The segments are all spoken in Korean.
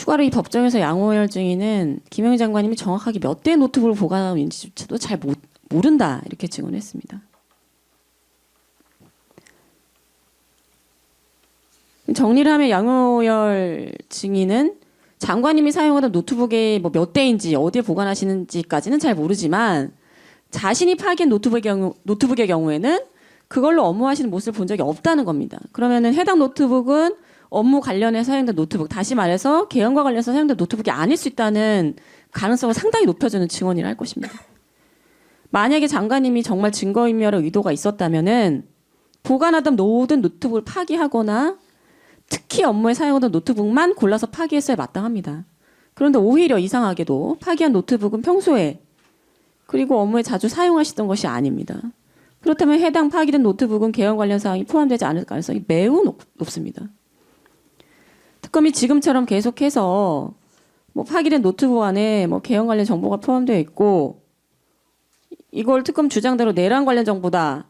추가로 이 법정에서 양호열 증인은 김영희 장관님이 정확하게 몇 대의 노트북을 보관하고 있는지조차도 잘 모른다 이렇게 증언했습니다. 정리를 하면 양호열 증인은 장관님이 사용하던 노트북이 뭐 몇 대인지 어디에 보관하시는지까지는 잘 모르지만 자신이 파기한 노트북의 경우에는 그걸로 업무하시는 모습을 본 적이 없다는 겁니다. 그러면은 해당 노트북은 업무 관련해서 사용된 노트북, 다시 말해서 개헌과 관련해서 사용된 노트북이 아닐 수 있다는 가능성을 상당히 높여주는 증언이라 할 것입니다. 만약에 장관님이 정말 증거인멸의 의도가 있었다면은 보관하던 모든 노트북을 파기하거나 특히 업무에 사용하던 노트북만 골라서 파기했어야 마땅합니다. 그런데 오히려 이상하게도 파기한 노트북은 평소에 그리고 업무에 자주 사용하시던 것이 아닙니다. 그렇다면 해당 파기된 노트북은 개헌 관련 사항이 포함되지 않을 가능성이 매우 높습니다. 특검이 지금처럼 계속해서 뭐 파기된 노트북 안에 뭐 개헌 관련 정보가 포함되어 있고 이걸 특검 주장대로 내란 관련 정보다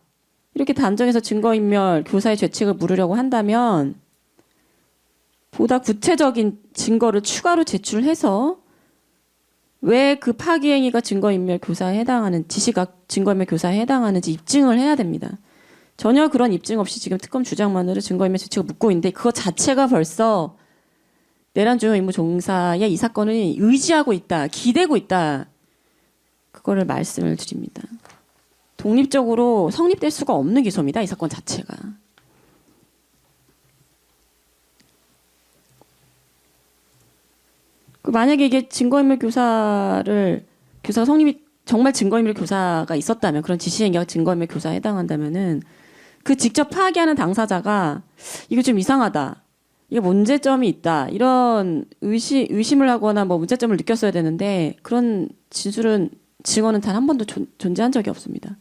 이렇게 단정해서 증거인멸, 교사의 죄책을 물으려고 한다면 보다 구체적인 증거를 추가로 제출해서 왜 그 파기 행위가 증거인멸 교사에 해당하는 지시가 증거인멸 교사에 해당하는지 입증을 해야 됩니다. 전혀 그런 입증 없이 지금 특검 주장만으로 증거인멸 죄책을 묻고 있는데 그것 자체가 벌써 내란 주요 임무 종사에 이 사건을 의지하고 있다, 기대고 있다. 그거를 말씀을 드립니다. 독립적으로 성립될 수가 없는 기소입니다. 이 사건 자체가. 만약에 이게 증거인멸 교사 성립이 정말 증거인멸 교사가 있었다면 그런 지시행위가 증거인멸 교사에 해당한다면은 그 직접 파기하는 당사자가 이거 좀 이상하다. 이게 문제점이 있다. 이런 의심을 하거나 뭐 문제점을 느꼈어야 되는데 그런 증언은 단 한 번도 존재한 적이 없습니다.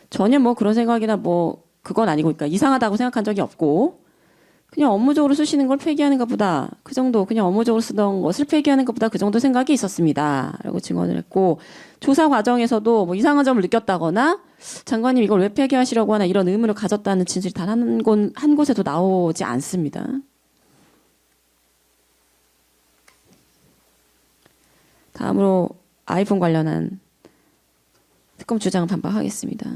전혀 뭐 그런 생각이나 뭐 그건 아니고 그러니까 이상하다고 생각한 적이 없고 그냥 업무적으로 쓰시는 걸 폐기하는가 보다. 그 정도 그냥 업무적으로 쓰던 것을 폐기하는가 보다. 그 정도 생각이 있었습니다. 라고 증언을 했고 조사 과정에서도 뭐 이상한 점을 느꼈다거나 장관님 이걸 왜 폐기하시려고 하나 이런 의문을 가졌다는 진술이 단 한 곳에도 나오지 않습니다. 다음으로 아이폰 관련한 특검 주장을 반박하겠습니다.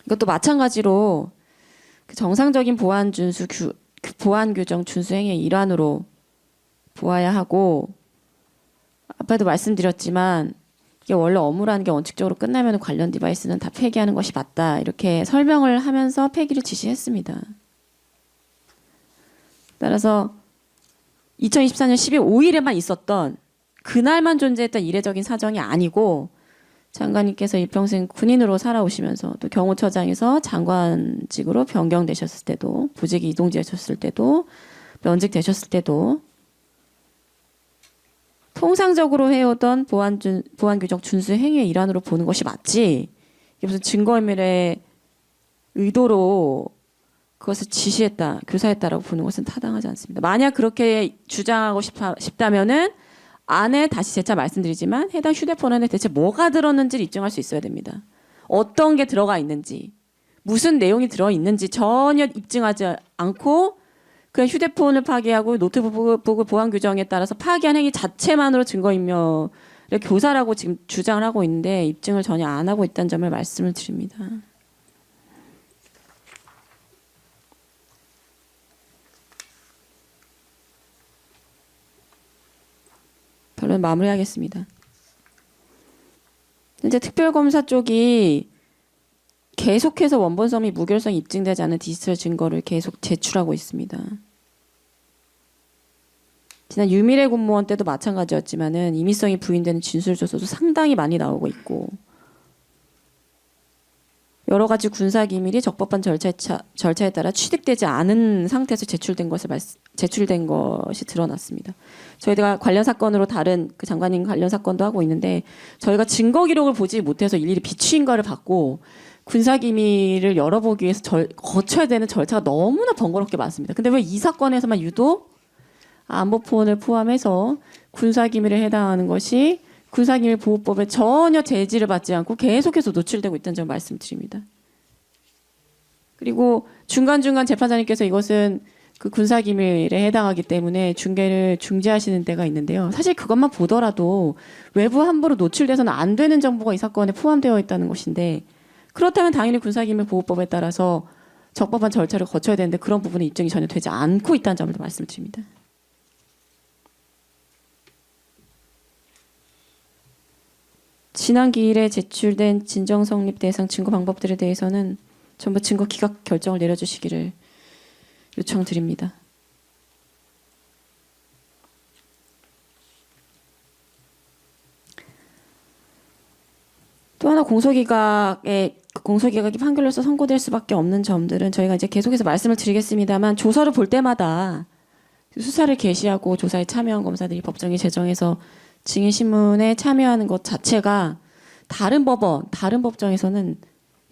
이것도 마찬가지로 그 정상적인 보안 규정 준수 행위의 일환으로 보아야 하고 아까도 말씀드렸지만 이게 원래 업무라는 게 원칙적으로 끝나면 관련 디바이스는 다 폐기하는 것이 맞다. 이렇게 설명을 하면서 폐기를 지시했습니다. 따라서 2024년 12월 5일에만 있었던 그날만 존재했던 이례적인 사정이 아니고 장관님께서 일평생 군인으로 살아오시면서 또 경호처장에서 장관직으로 변경되셨을 때도 부직이 이동되셨을 때도 면직되셨을 때도 통상적으로 해오던 보안 규정 준수 행위의 일환으로 보는 것이 맞지 이게 무슨 증거인멸의 의도로 그것을 지시했다, 교사했다라고 보는 것은 타당하지 않습니다. 만약 그렇게 주장하고 싶다면은 안에 다시 재차 말씀드리지만 해당 휴대폰 안에 대체 뭐가 들었는지를 입증할 수 있어야 됩니다. 어떤 게 들어가 있는지, 무슨 내용이 들어있는지 전혀 입증하지 않고 그냥 휴대폰을 파기하고 노트북을 보안 규정에 따라서 파기한 행위 자체만으로 증거인멸의 교사라고 지금 주장을 하고 있는데 입증을 전혀 안 하고 있다는 점을 말씀을 드립니다. 결론 마무리하겠습니다. 현재 특별검사 쪽이 계속해서 원본성 및 무결성이 입증되지 않은 디지털 증거를 계속 제출하고 있습니다. 지난 유미래 공무원 때도 마찬가지였지만은 임의성이 부인되는 진술 조서도 상당히 많이 나오고 있고 여러 가지 군사 기밀이 적법한 절차에 따라 취득되지 않은 상태에서 제출된 것이 드러났습니다. 저희가 관련 사건으로 다른 그 장관님 관련 사건도 하고 있는데 저희가 증거 기록을 보지 못해서 일일이 비추인가를 받고 군사 기밀을 열어보기 위해서 거쳐야 되는 절차가 너무나 번거롭게 많습니다. 근데 왜 이 사건에서만 유독 안보폰을 포함해서 군사 기밀에 해당하는 것이 군사기밀 보호법에 전혀 제지를 받지 않고 계속해서 노출되고 있다는 점을 말씀드립니다. 그리고 중간중간 재판장님께서 이것은 그 군사기밀에 해당하기 때문에 중계를 중지하시는 데가 있는데요. 사실 그것만 보더라도 외부 함부로 노출돼서는 안 되는 정보가 이 사건에 포함되어 있다는 것인데 그렇다면 당연히 군사기밀보호법에 따라서 적법한 절차를 거쳐야 되는데 그런 부분은 입증이 전혀 되지 않고 있다는 점을 말씀드립니다. 지난 기일에 제출된 진정성립 대상 증거 방법들에 대해서는 전부 증거 기각 결정을 내려주시기를 요청드립니다. 또 하나 공소기각이 판결로서 선고될 수밖에 없는 점들은 저희가 이제 계속해서 말씀을 드리겠습니다만 조서를 볼 때마다 수사를 개시하고 조사에 참여한 검사들이 법정에 제정해서 증인 신문에 참여하는 것 자체가 다른 법원, 다른 법정에서는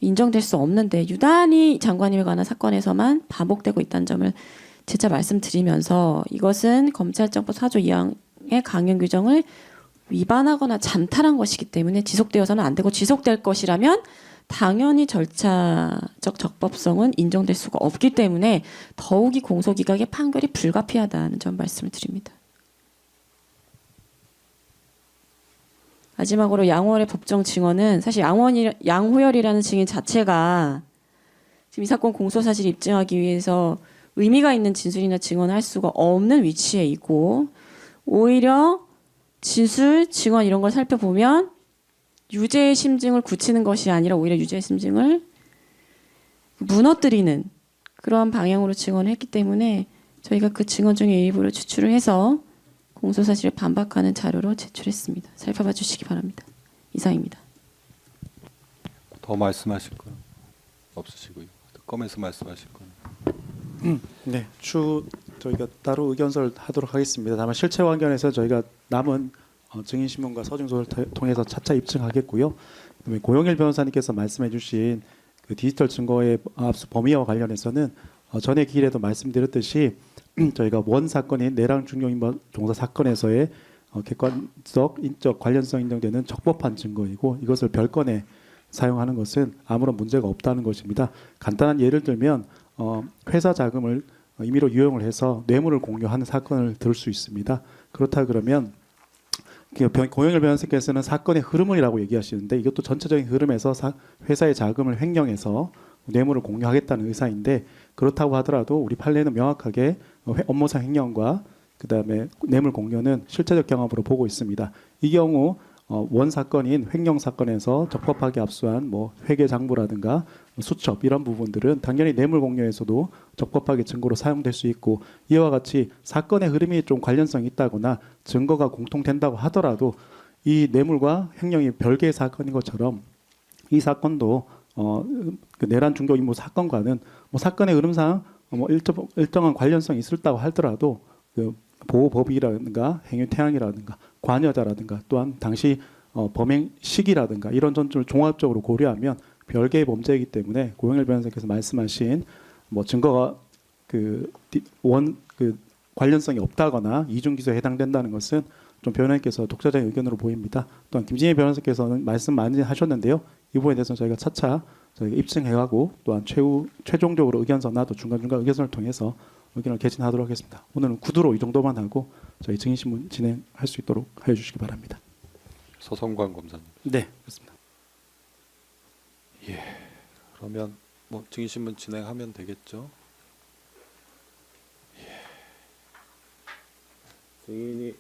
인정될 수 없는데 유단히 장관님에 관한 사건에서만 반복되고 있다는 점을 재차 말씀드리면서 이것은 검찰정법 4조 2항의 강형 규정을 위반하거나 잔탈한 것이기 때문에 지속되어서는 안 되고 지속될 것이라면 당연히 절차적 적법성은 인정될 수가 없기 때문에 더욱이 공소기각의 판결이 불가피하다는 점 말씀을 드립니다. 마지막으로 양호열의 법정 증언은 사실 양호열이라는 증인 자체가 지금 이 사건 공소 사실을 입증하기 위해서 의미가 있는 진술이나 증언을 할 수가 없는 위치에 있고 오히려 진술, 증언 이런 걸 살펴보면 유죄의 심증을 굳히는 것이 아니라 오히려 유죄의 심증을 무너뜨리는 그러한 방향으로 증언을 했기 때문에 저희가 그 증언 중에 일부를 추출을 해서 공소사실을 반박하는 자료로 제출했습니다. 살펴봐 주시기 바랍니다. 이상입니다. 더 말씀하실 건 없으시고요. 특검에서 말씀하실 건. 네, 저희가 따로 의견서를 하도록 하겠습니다. 다만 실체 확인에서 저희가 남은 증인 신문과 서증서를 통해서 차차 입증하겠고요. 그다음에 고영일 변호사님께서 말씀해주신 그 디지털 증거의 압수 범위와 관련해서는 전에 기일에도 말씀드렸듯이 저희가 원 사건인 내랑 중용인법 종사 사건에서의 객관적 인적 관련성 인정되는 적법한 증거이고 이것을 별건에 사용하는 것은 아무런 문제가 없다는 것입니다. 간단한 예를 들면 회사 자금을 임의로 유용을 해서 뇌물을 공유하는 사건을 들을 수 있습니다. 그렇다 그러면 고영일 변호사께서는 사건의 흐름이라고 얘기하시는데 이것도 전체적인 흐름에서 회사의 자금을 횡령해서 뇌물을 공유하겠다는 의사인데 그렇다고 하더라도 우리 판례는 명확하게 업무상 횡령과 그다음에 뇌물 공유는 실체적 경험으로 보고 있습니다. 이 경우 원 사건인 횡령 사건에서 적법하게 압수한 뭐 회계 장부라든가 수첩 이런 부분들은 당연히 뇌물 공유에서도 적법하게 증거로 사용될 수 있고 이와 같이 사건의 흐름이 좀 관련성이 있다거나 증거가 공통된다고 하더라도 이 뇌물과 횡령이 별개의 사건인 것처럼 이 사건도 그 내란 중교 임무 사건과는 뭐 사건의 흐름상 뭐 일정한 관련성이 있었다고 하더라도 그 보호법이라든가 행위 태양이라든가 관여자라든가 또한 당시 범행 시기라든가 이런 점을 종합적으로 고려하면 별개의 범죄이기 때문에 고영일 변호사께서 말씀하신 뭐 증거가 그 관련성이 없다거나 이중 기소에 해당된다는 것은 좀 변호인께서 독자적인 의견으로 보입니다. 또한 김진희 변호사께서는 말씀 많이 하셨는데요. 이 부분에 대해서는 저희가 차차 저희가 입증해가고 또한 최종적으로 의견서나 또 중간중간 의견서를 통해서 의견을 개진하도록 하겠습니다. 오늘은 구두로 이 정도만 하고 저희 증인신문 진행할 수 있도록 해주시기 바랍니다. 서성관 검사님. 네, 그렇습니다. 예. 그러면 뭐 증인신문 진행하면 되겠죠? 예. 증인이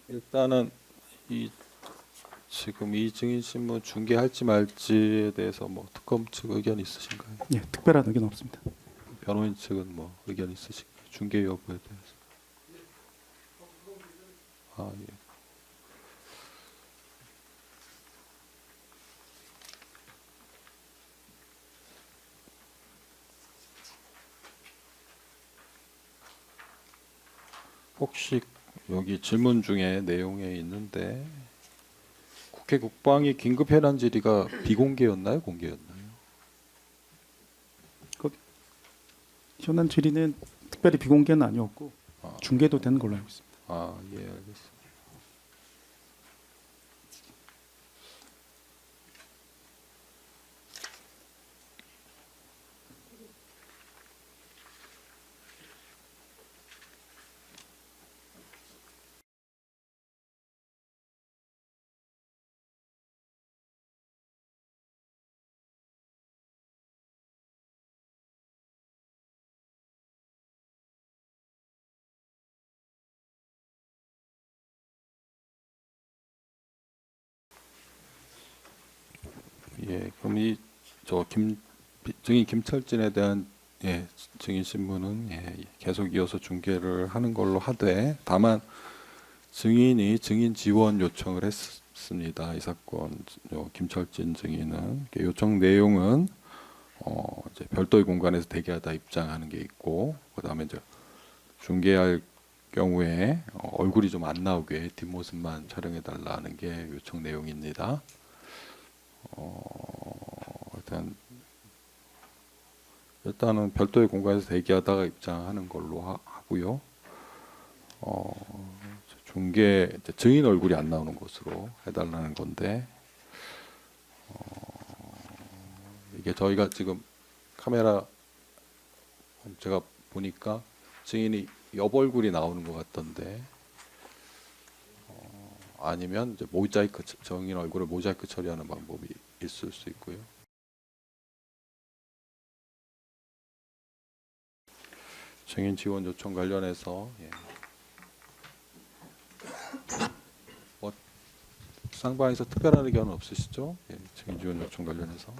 일단은 지금 이 증인신문 중계할지 말지에 대해서 뭐 특검 측 의견 있으신가요? 예, 특별한 의견 없습니다. 변호인 측은 뭐 의견 있으신가요? 중계 여부에 대해서. 아 예. 혹시 여기 질문 중에 내용에 있는데 국회 국방위 긴급 현안 질의가 비공개였나요, 공개였나요? 현안 질의는 특별히 비공개는 아니었고 중계도 되는 걸로 알고 있습니다. 아, 예, 알겠습니다. 예, 그럼 증인 김철진에 대한 증인 신문은 계속 이어서 중계를 하는 걸로 하되, 다만 증인이 증인 지원 요청을 했습니다. 이 사건 김철진 증인은 요청 내용은 이제 별도의 공간에서 대기하다 입장하는 게 있고, 그다음에 이제 중계할 경우에 얼굴이 좀 안 나오게 뒷모습만 촬영해 달라는 게 요청 내용입니다. 일단은 별도의 공간에서 대기하다가 입장하는 걸로 하고요. 중계 이제 증인 얼굴이 안 나오는 것으로 해달라는 건데, 이게 저희가 지금 카메라 제가 보니까 증인이 옆 얼굴이 나오는 것 같던데, 아니면 이제 모자이크, 증인 얼굴을 모자이크 처리하는 방법이 있을 수 있고요. 증인 지원 요청 관련해서 뭐 쌍방에서 특별한 의견은 없으시죠? 증인 지원 요청 관련해서.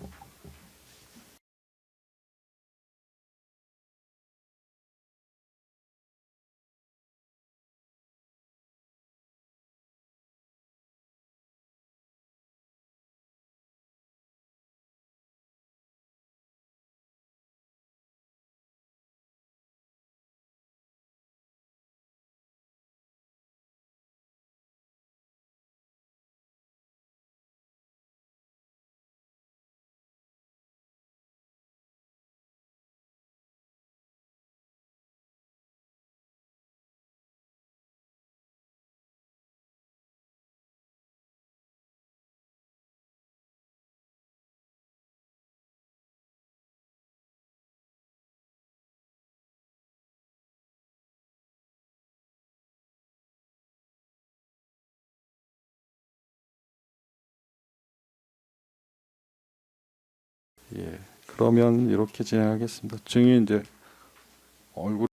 그러면 이렇게 진행하겠습니다. 증인 이제 얼굴